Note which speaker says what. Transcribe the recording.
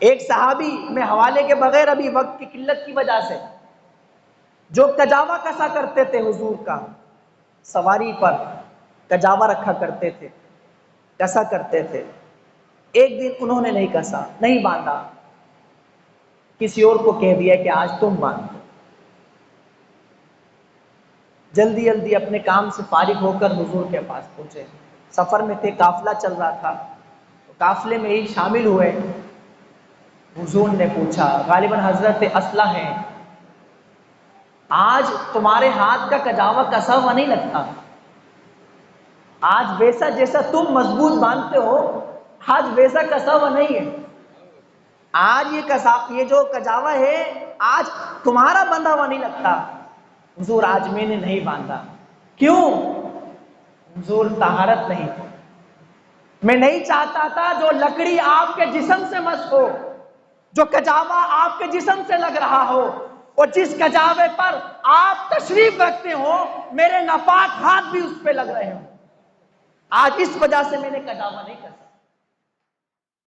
Speaker 1: ایک صحابی میں حوالے کے بغیر ابھی وقت کی قلت کی وجہ سے جو کجاوا کسا کرتے تھے حضور کا، سواری پر کجاوا رکھا کرتے تھے، کسا کرتے تھے، ایک دن انہوں نے نہیں کسا، نہیں باندھا، کسی اور کو کہہ دیا کہ آج تم باندھو۔ جلدی جلدی اپنے کام سے فارغ ہو کر حضور کے پاس پہنچے، سفر میں تھے، قافلہ چل رہا تھا، قافلے میں ہی شامل ہوئے۔ حضور نے پوچھا، غالباً حضرت اسلح ہیں، آج تمہارے ہاتھ کا کجاوا کسا ہوا نہیں لگتا، آج ویسا جیسا تم مضبوط باندھتے ہو آج ویسا کسا ہوا نہیں ہے، آج یہ جو کجاوا ہے آج تمہارا بندھا ہوا نہیں لگتا۔ حضور آج میں نے نہیں باندھا، کیوں؟ حضور طہارت نہیں تھی، میں نہیں چاہتا تھا جو لکڑی آپ کے جسم سے مس ہو، جو کجاوا آپ کے جسم سے لگ رہا ہو، اور جس کجاوے پر آپ تشریف رکھتے ہو میرے ناپاک ہاتھ بھی اس پہ لگ رہے ہوں، آج اس وجہ سے میں نے کجاوا نہیں کر سکتا۔